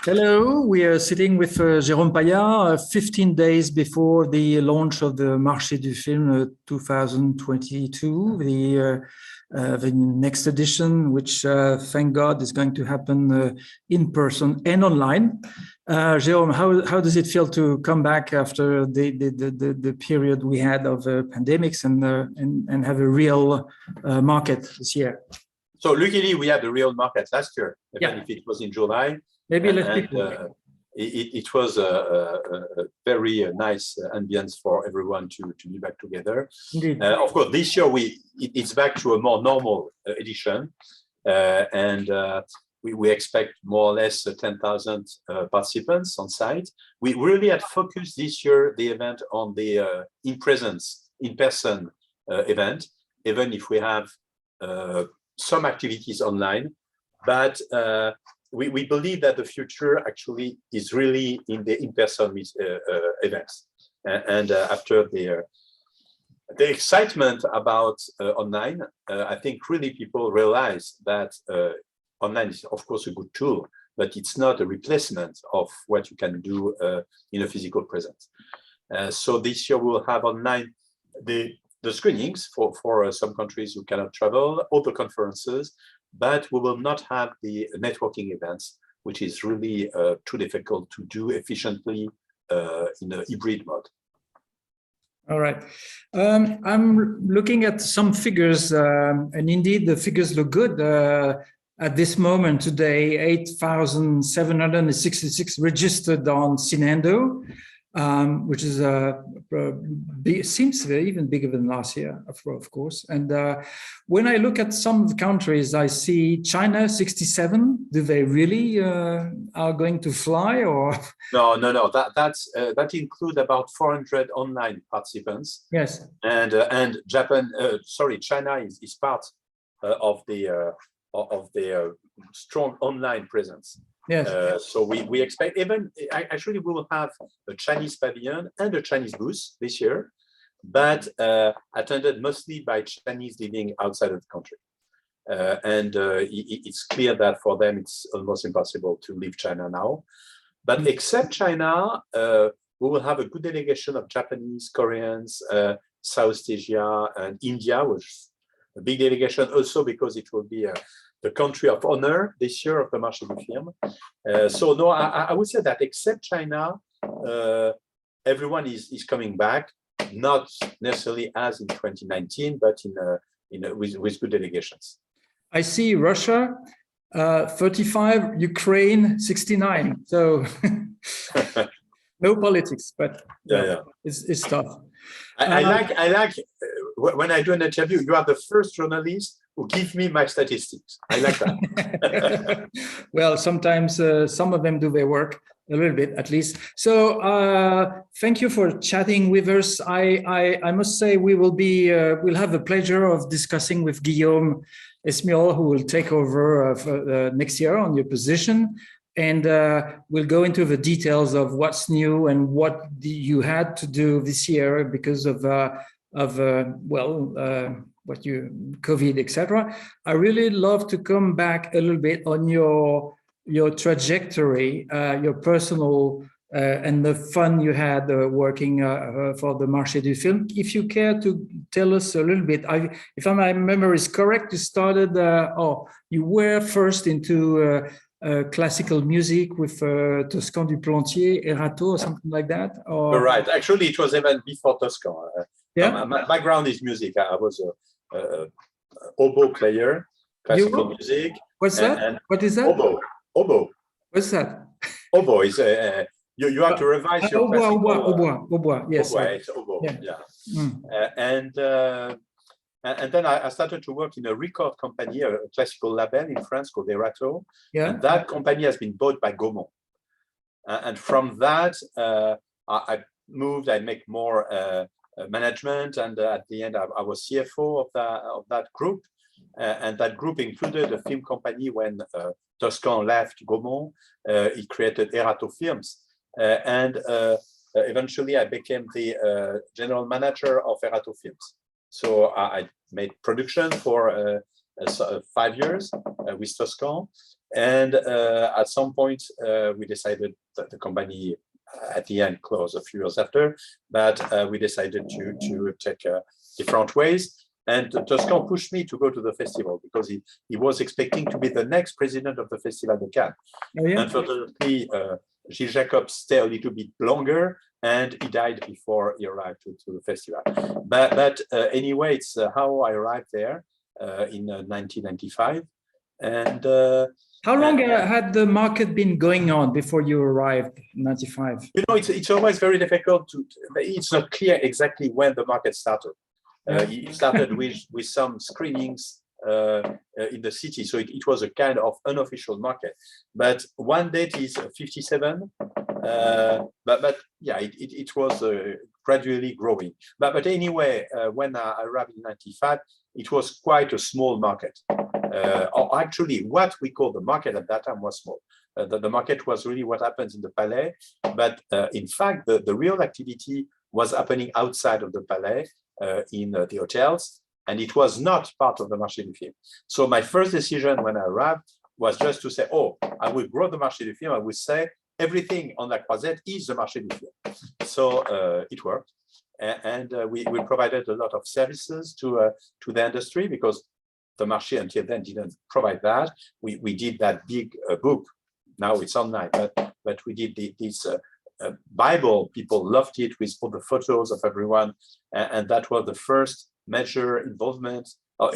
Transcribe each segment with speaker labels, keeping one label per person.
Speaker 1: Hello, we are sitting with Jérôme Paillard 15 days before the launch of the Marché du Film 2022, the next edition, which thank God is going to happen in person and online. Jérôme, how does it feel to come back after the period we had of pandemics and have a real market this year?
Speaker 2: So luckily we had a real market last year, even if it was in July.
Speaker 1: Maybe less people.
Speaker 2: It was a very nice ambience for everyone to be back together.
Speaker 1: Indeed.
Speaker 2: Of course, this year it's back to a more normal edition, and we expect more or less 10,000 participants on site. We really had focused this year the event on the in-person event, even if we have some activities online, but we believe that the future actually is really in the in-person events. And after the excitement about online, I think really people realize that online is of course a good tool, but it's not a replacement of what you can do in a physical presence. So this year we'll have online the screenings for some countries who cannot travel, all the conferences, but we will not have the networking events, which is really too difficult to do efficiently in a hybrid mode.
Speaker 1: All right. I'm looking at some figures, and indeed the figures look good. At this moment today, 8,766 registered on Cinendo, which is seems even bigger than last year, of course. And when I look at some of the countries, I see China 67. Do they really are going to fly, or?
Speaker 2: No. That includes about 400 online participants.
Speaker 1: Yes.
Speaker 2: And Japan, China is part of the strong online presence.
Speaker 1: Yes.
Speaker 2: So we expect actually we will have a Chinese pavilion and a Chinese booth this year, but attended mostly by Chinese living outside of the country. It's clear that for them it's almost impossible to leave China now. But except China, we will have a good delegation of Japanese, Koreans, South Asia, and India, which is a big delegation also because it will be the country of honor this year of the Marché du Film. So no, I would say that except China, everyone is coming back, not necessarily as in 2019, but with good delegations.
Speaker 1: I see Russia 35, Ukraine 69. So no politics, but
Speaker 2: yeah.
Speaker 1: It's tough.
Speaker 2: I like when I do an interview, you are the first journalist who give me my statistics. I like that.
Speaker 1: Well, sometimes some of them do their work a little bit, at least. So thank you for chatting with us. I must say we'll have the pleasure of discussing with Guillaume Esmiol, who will take over next year on your position. And we'll go into the details of what's new and what you had to do this year because of COVID, etc. I really love to come back a little bit on your trajectory, your personal and the fun you had working for the Marché du Film. If you care to tell us a little bit, if my memory is correct, you started, you were first into classical music with Toscan du Plantier, Erato, or something like that? Or...
Speaker 2: You're right. Actually, it was even before Toscan.
Speaker 1: Yeah.
Speaker 2: My background is music. I was a oboe player, classical music.
Speaker 1: What's that? What is that?
Speaker 2: Oboe.
Speaker 1: What's that?
Speaker 2: Oboe is you have to revise your
Speaker 1: oboe. Yes.
Speaker 2: Oboe, it's oboe. Yeah. And then I started to work in a record company, a classical label in France called Erato.
Speaker 1: Yeah.
Speaker 2: And that company has been bought by Gaumont. And from that, I moved. I make more management, and at the end, I was CFO of that group. And that group included a film company when Toscan left Gaumont. He created Erato Films. Eventually, I became the general manager of Erato Films. So I made production for 5 years with Toscan, And at some point, we decided that the company at the end closed a few years after, but we decided to take different ways. And Toscan pushed me to go to the festival because he was expecting to be the next president of the Festival de Cannes. Oh, yeah? Unfortunately, Gilles Jacob stayed a little bit longer, and he died before he arrived to the festival. But anyway, it's how I arrived there in 1995. And
Speaker 1: how long had the market been going on before you arrived in 95?
Speaker 2: You know, it's always very difficult it's not clear exactly when the market started. It started with some screenings in the city, so it was a kind of unofficial market. But one date is 57, but yeah, it was gradually growing. But anyway, when I arrived in 95, it was quite a small market. Or actually, what we call the market at that time was small. The market was really what happens in the Palais, but in fact, the real activity was happening outside of the Palais, in the hotels, and it was not part of the Marché du Film. So my first decision when I arrived was just to say, oh, I will grow the Marché du Film. I will say everything on La Croisette is the Marché du Film. So it worked, and we provided a lot of services to the industry because the Marché until then didn't provide that. We did that big book. Now it's online, but we did this Bible. People loved it with all the photos of everyone, and that was the first major involvement or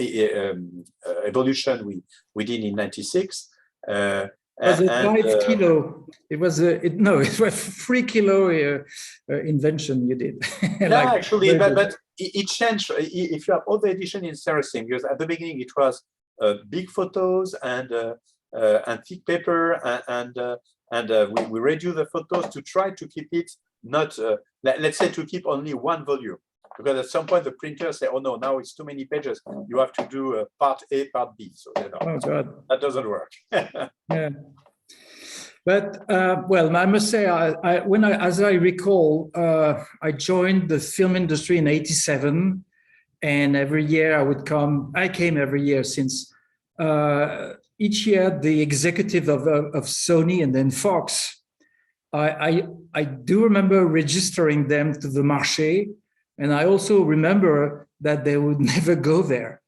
Speaker 2: evolution we did in '96.
Speaker 1: It was a 5 kilo. It was it was 3 kilo invention you did.
Speaker 2: Yeah, like, actually, but it changed. If you have all the edition, it's interesting because at the beginning it was big photos and thick paper, and we redo the photos to try to keep it not, let's say, to keep only one volume. Because at some point the printer say, oh no, now it's too many pages. You have to do part A, part B. So you know, oh God, that doesn't work.
Speaker 1: Yeah. But well, I must say, as I recall, I joined the film industry in '87, and every year I came every year since. Each year, the executive of Sony and then Fox, I do remember registering them to the Marché, and I also remember that they would never go there.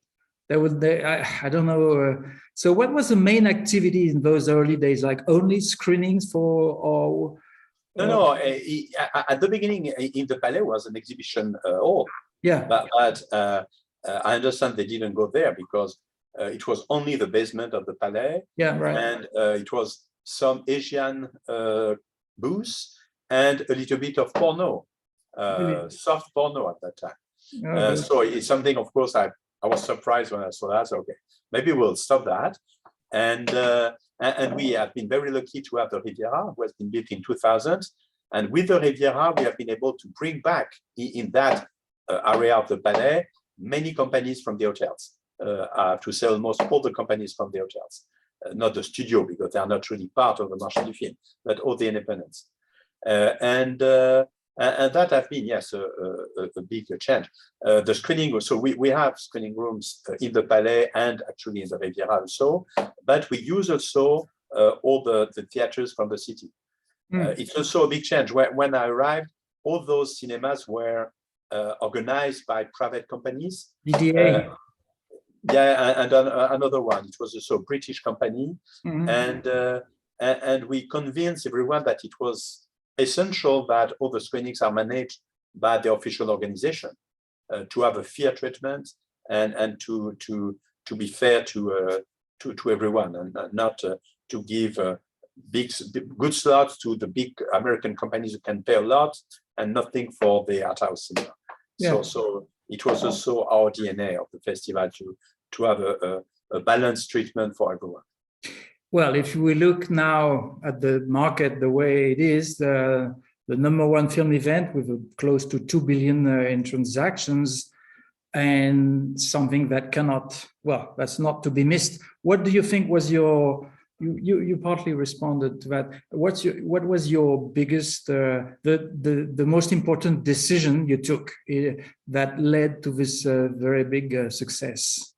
Speaker 1: I don't know. So what was the main activity in those early days? Like only screenings for?
Speaker 2: No. At the beginning, in the Palais was an exhibition hall.
Speaker 1: Yeah.
Speaker 2: But I understand they didn't go there because it was only the basement of the Palais.
Speaker 1: Yeah, right.
Speaker 2: And it was some Asian booths and a little bit of porno, soft porno at that time. So it's something, of course, I was surprised when I saw that. So, okay, maybe we'll stop that. And we have been very lucky to have the Riviera, who has been built in 2000. And with the Riviera, we have been able to bring back in that area of the Palais many companies from the hotels. To say almost all the companies from the hotels, not the studio because they are not really part of the Marché du Film, but all the independents. And that has been, yes, a big change. The screening, so we have screening rooms in the Palais and actually in the Riviera also, but we use also all the theaters from the city. It's also a big change. When I arrived, all those cinemas were organized by private companies.
Speaker 1: DDA.
Speaker 2: Yeah, and another one. It was also a British company, and we convinced everyone that it was essential that all the screenings are managed by the official organization to have a fair treatment and to be fair to everyone, and not to give good slots to the big American companies who can pay a lot and nothing for the art house cinema. Yeah. So it was also our DNA of the festival to have a balanced treatment for everyone.
Speaker 1: Well, if we look now at the market the way it is, the number one film event with close to 2 billion in transactions, and something that that's not to be missed. What do you think was you partly responded to that. What was your biggest, the most important decision you took that led to this very big success?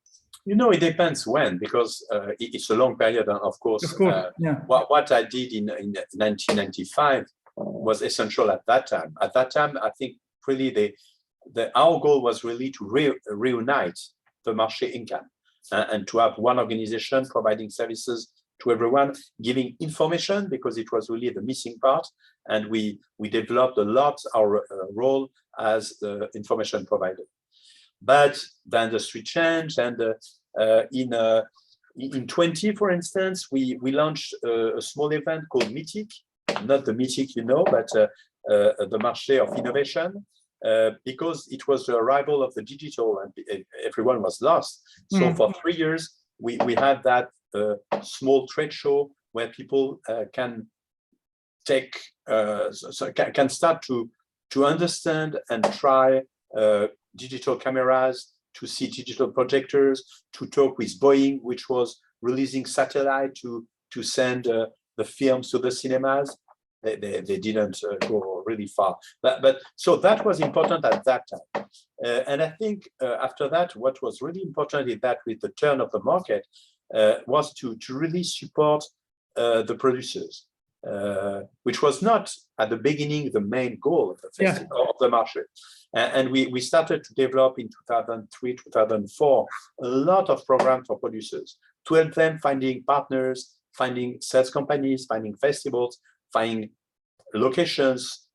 Speaker 2: It depends when, because it's a long period, of course.
Speaker 1: Of course, yeah.
Speaker 2: What I did in 1995 was essential at that time. At that time, I think really our goal was really to reunite the Marché in Cannes and to have one organization providing services to everyone, giving information, because it was really the missing part. And we developed a lot our role as the information provider. But the industry changed, and in 20, for instance, we launched a small event called Mythic, not the Mythic, but the Marché of Innovation, because it was the arrival of the digital and everyone was lost. So for 3 years, we had that small trade show where people can start to understand and try digital cameras, to see digital projectors, to talk with Boeing, which was releasing satellite to send the films to the cinemas. They didn't go really far, but so that was important at that time. And I think after that, what was really important is that with the turn of the market was to really support the producers, which was not at the beginning the main goal of the festival, of the Marché. And we started to develop in 2003, 2004, a lot of programs for producers to help them finding partners, finding sales companies, finding festivals, finding locations,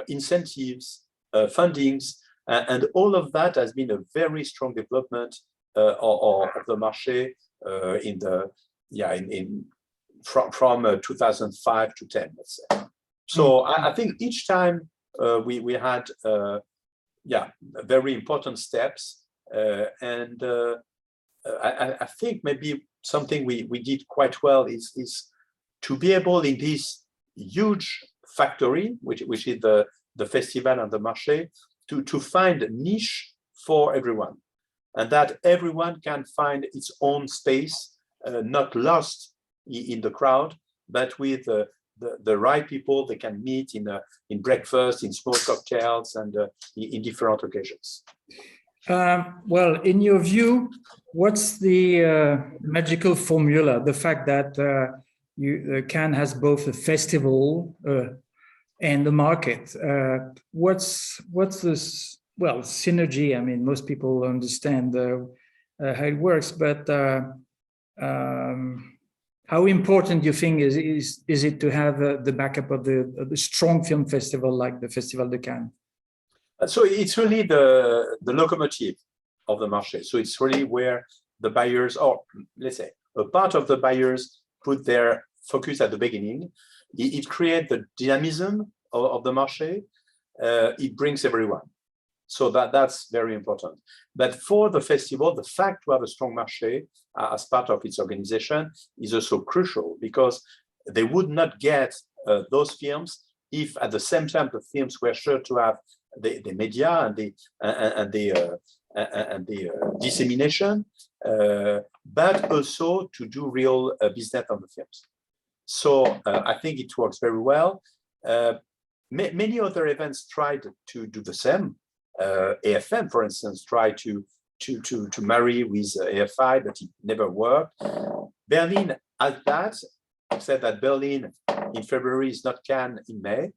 Speaker 2: incentives, fundings, and all of that has been a very strong development of the Marché from 2005 to 10, let's say. So I think each time we had very important steps, and I think maybe something we did quite well is to be able in this huge factory, which is the festival and the Marché, to find a niche for everyone, and that everyone can find its own space, not lost in the crowd, but with the right people they can meet in breakfast, in small cocktails, and in different occasions.
Speaker 1: Well, in your view, what's the magical formula? The fact that Cannes has both a festival and the market. What's this? Well, synergy. I mean, most people understand how it works, but how important do you think is it to have the backup of the strong film festival like the Festival de Cannes?
Speaker 2: So it's really the locomotive of the Marché. So it's really where the buyers, or let's say a part of the buyers, put their focus at the beginning. It creates the dynamism of the Marché. It brings everyone. So that's very important. But for the festival, the fact to have a strong Marché as part of its organization is also crucial, because they would not get those films if at the same time the films were sure to have the media and the dissemination, but also to do real business on the films. So I think it works very well. Many other events tried to do the same. AFM, for instance, tried to marry with AFI, but it never worked. Berlin has that, except that Berlin in February is not Cannes in May.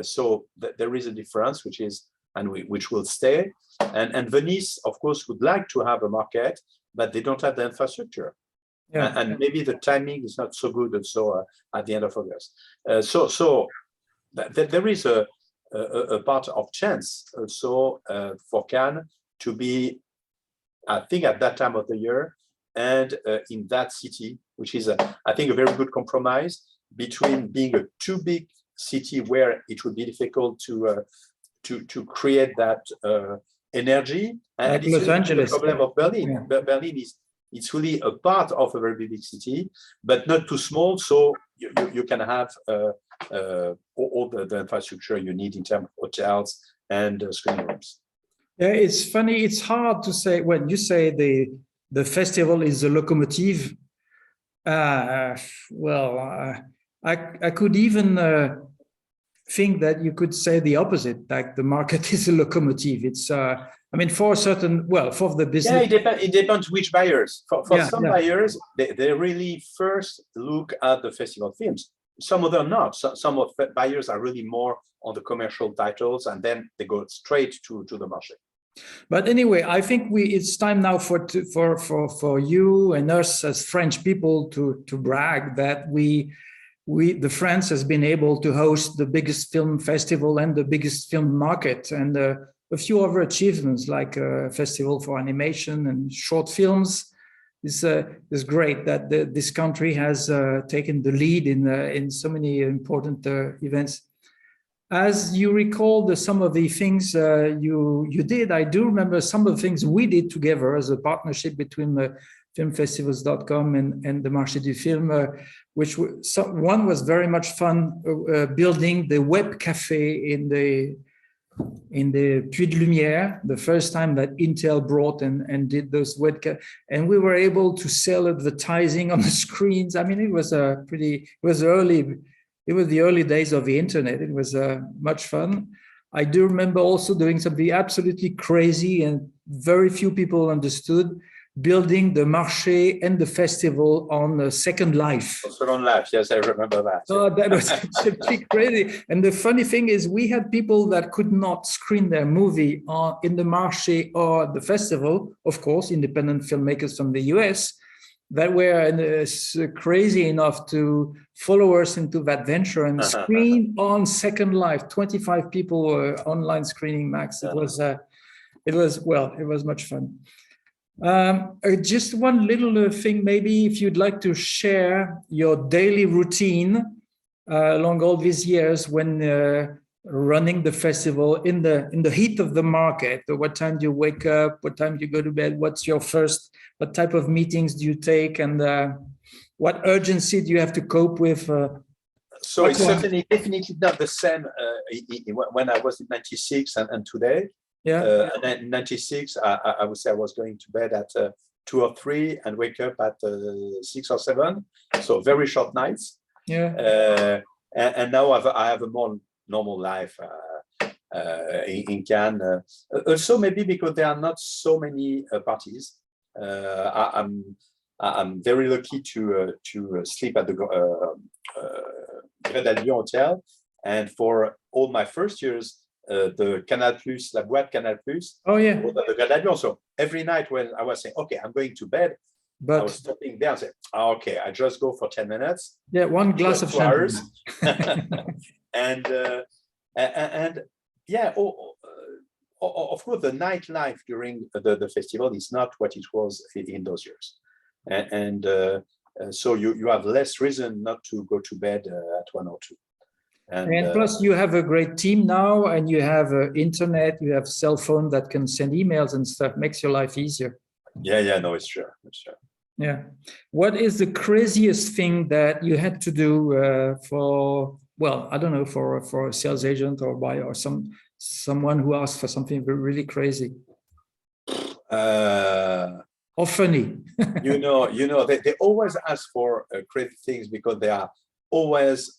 Speaker 2: So there is a difference, which will stay. And Venice, of course, would like to have a market, but they don't have the infrastructure. Yeah. And maybe the timing is not so good also at the end of August. So there is a part of chance also for Cannes to be, I think, at that time of the year and in that city, which is, I think, a very good compromise between being a too big city where it would be difficult to create that energy. And
Speaker 1: like
Speaker 2: it's
Speaker 1: Los Angeles.
Speaker 2: The problem of Berlin.
Speaker 1: Yeah.
Speaker 2: Berlin it's really a part of a very big city, but not too small, so you can have all the infrastructure you need in terms of hotels and screening rooms.
Speaker 1: Yeah, it's funny. It's hard to say when you say the festival is the locomotive. I could even think that you could say the opposite, like the market is a locomotive. It's, I mean, for a certain, well, for the business.
Speaker 2: Yeah, it depends which buyers. For some
Speaker 1: yeah.
Speaker 2: buyers, they really first look at the festival films. Some of them not. Some of the buyers are really more on the commercial titles, and then they go straight to the marché.
Speaker 1: But anyway, I think it's time now for you and us as French people to brag that the France has been able to host the biggest film festival and the biggest film market, and a few other achievements like a festival for animation and short films. It's great that this country has taken the lead in so many important events. As you recall some of the things you did, I do remember some of the things we did together as a partnership between filmfestivals.com and the Marché du Film, which one was very much fun, building the web cafe in the Puy de Lumière, the first time that Intel brought and did those and we were able to sell advertising on the screens. I mean, it was the early days of the internet. It was much fun. I do remember also doing something absolutely crazy and very few people understood, building the marché and the festival on Second Life.
Speaker 2: Second Life, yes, I remember that.
Speaker 1: Oh, that was absolutely crazy. And the funny thing is, we had people that could not screen their movie in the marché or the festival, of course, independent filmmakers from the US, that were crazy enough to follow us into that venture and screen on Second Life. 25 people were online screening max. It was much fun. Just one little thing, maybe if you'd like to share your daily routine along all these years when running the festival in the heat of the market. What time do you wake up? What time do you go to bed? What type of meetings do you take? And what urgency do you have to cope with?
Speaker 2: So it's definitely not the same when I was in 96 and today.
Speaker 1: Yeah.
Speaker 2: And in 96, I would say I was going to bed at 2 or 3 and wake up at 6 or 7. So very short nights.
Speaker 1: Yeah.
Speaker 2: And now I have a more normal life in Cannes. Also, maybe because there are not so many parties. I'm very lucky to sleep at the Grès Hotel, and for all my first years, the Canal Plus, La Boîte Canal Plus.
Speaker 1: Oh yeah.
Speaker 2: Was at the Grès. So every night when I was saying, okay, I'm going to bed, I was stopping there and saying, okay, I just go for 10 minutes.
Speaker 1: Yeah, one glass of
Speaker 2: champagne. and yeah, of course, the nightlife during the festival is not what it was in those years. And so you have less reason not to go to bed at 1 or 2.
Speaker 1: And plus, you have a great team now, and you have internet, you have cell phone that can send emails and stuff. Makes your life easier.
Speaker 2: Yeah, no, it's true.
Speaker 1: Yeah. What is the craziest thing that you had to do for a sales agent or buyer or someone who asked for something really crazy? Or funny?
Speaker 2: you know, they always ask for crazy things because they are always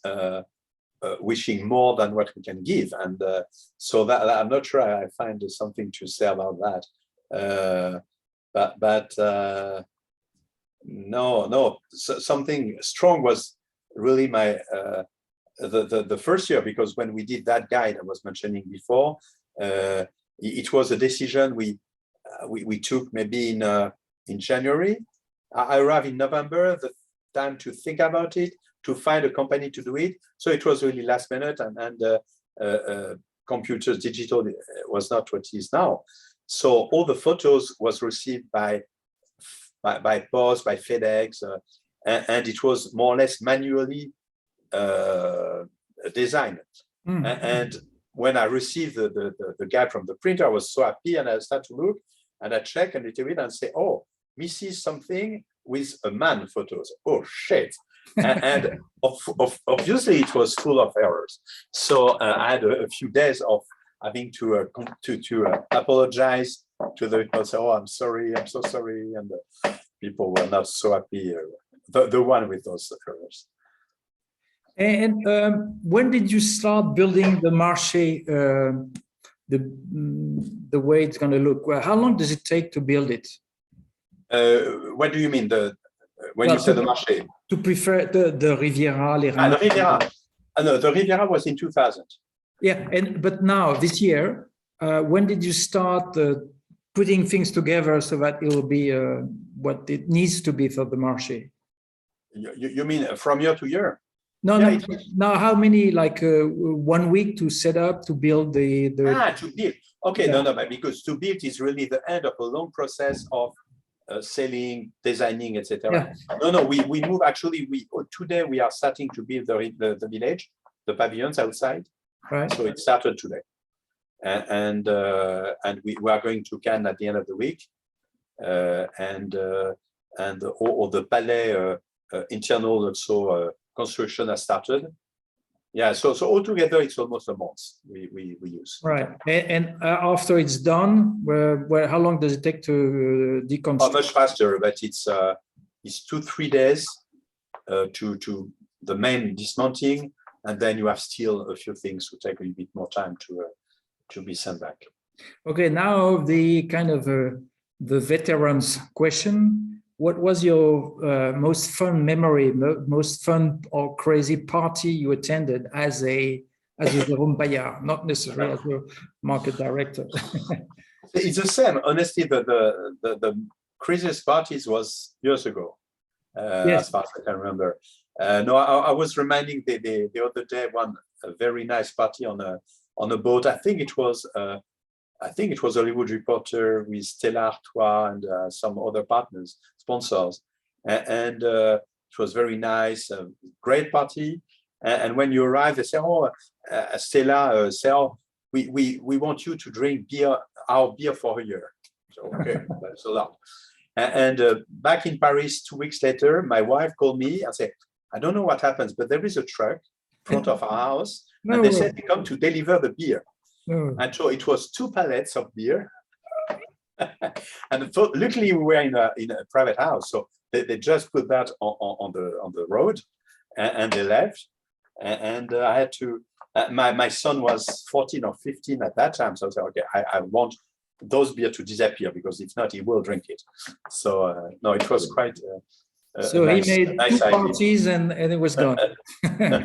Speaker 2: wishing more than what we can give, and so that I'm not sure I find something to say about that. But no, so something strong was really my the first year, because when we did that guide I was mentioning before, it was a decision we took maybe in January. I arrived in November, the time to think about it, to find a company to do it. So it was really last minute, and computers, digital was not what it is now. So all the photos was received by post, by FedEx, and it was more or less manually designed. And when I received the guide from the printer, I was so happy, and I started to look, and I check a little bit and say, oh, misses something with a man photos. Oh shit. And obviously it was full of errors. So I had a few days of having to apologize to the people, say, oh, I'm sorry, I'm so sorry. And people were not so happy, the one with those errors.
Speaker 1: And when did you start building the Marché, the way it's going to look? Well, how long does it take to build it?
Speaker 2: What do you mean? When you say the Marché?
Speaker 1: To prefer the Riviera, les
Speaker 2: the Riviera. No, the Riviera was in 2000.
Speaker 1: Yeah, but now, this year, when did you start putting things together so that it will be what it needs to be for the Marché?
Speaker 2: You mean from year to year?
Speaker 1: No, yeah, no. Now, how many, like 1 week to set up, to build the
Speaker 2: to build. Okay, yeah. No, because to build is really the end of a long process of selling, designing, etc. Yeah. No, we move. Actually, today we are starting to build the village, the pavilions outside.
Speaker 1: Right.
Speaker 2: So it started today, and we are going to Cannes at the end of the week, and all the palais internal also construction has started. Yeah, so altogether it's almost a month we use.
Speaker 1: Right, and after it's done, how long does it take to deconstruct?
Speaker 2: Much faster, but it's 2-3 days to the main dismounting, and then you have still a few things to take a little bit more time to be sent back.
Speaker 1: Okay, now the kind of the veterans question. What was your most fun memory, most fun or crazy party you attended as a Jérôme Paillard, not necessarily as a market director?
Speaker 2: It's the same. Honestly, the craziest parties was years ago, yes. As far as I can remember. No, I was reminding the other day a very nice party on a boat. I think it was Hollywood Reporter with Stella Artois and some other partners, sponsors, and it was very nice, great party. And when you arrive, they say, "Oh, Stella, we want you to drink our beer for a year." So okay, that's a lot. And back in Paris 2 weeks later, my wife called me and said, "I don't know what happens, but there is a truck in front of our house, and they said they come to deliver the beer." And so it was 2 pallets of beer. And luckily we were in a private house, so they just put that on the road, and they left. And I had to. My son was 14 or 15 at that time, so I said, "Okay, I want those beer to disappear, because if not, he will drink it." So no, it was quite.
Speaker 1: So he made 2 parties and it was gone. Well,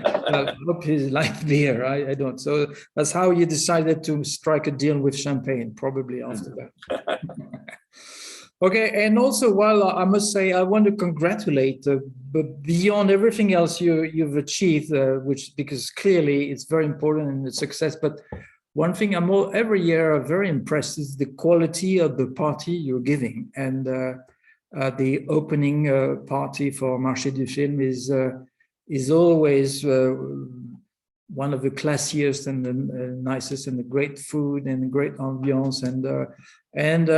Speaker 1: I hope he liked beer. I don't. So that's how you decided to strike a deal with champagne, probably after that. Okay, and also, well, I must say, I want to congratulate, but beyond everything else you've achieved, because clearly it's very important in the success. But one thing every year very impressed is the quality of the party you're giving, and the opening party for Marché du Film is always one of the classiest and the nicest, and the great food and the great ambiance, and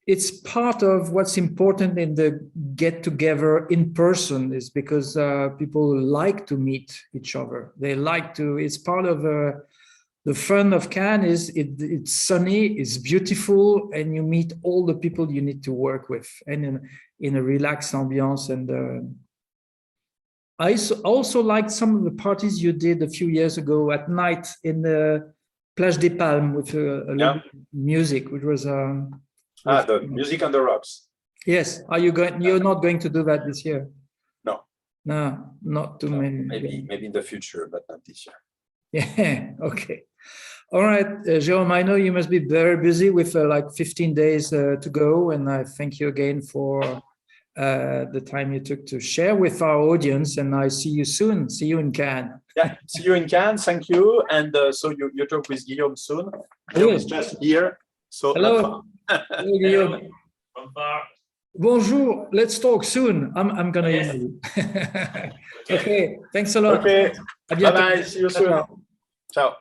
Speaker 1: it's part of what's important in the get-together in person, is because people like to meet each other. They like to. It's part of the fun of Cannes. It's sunny, it's beautiful, and you meet all the people you need to work with, and in a relaxed ambiance. And I also liked some of the parties you did a few years ago at night in the Plage des Palmes with a little music, which was
Speaker 2: the music on the rocks.
Speaker 1: Yes. Are you going? You're not going to do that this year?
Speaker 2: No.
Speaker 1: No, not too many.
Speaker 2: Maybe in the future, but not this year.
Speaker 1: Yeah. Okay. All right, Jérôme, I know you must be very busy with like 15 days to go, and I thank you again for the time you took to share with our audience, and I see you soon. See you in Cannes.
Speaker 2: Yeah, see you in Cannes. Thank you. And so you talk with Guillaume soon. Guillaume is just here. So
Speaker 1: hello. Hello, Guillaume. Bonjour. Let's talk soon. I'm gonna hear you. Okay. Thanks a lot.
Speaker 2: Okay. Bye bye. See you soon. Ciao.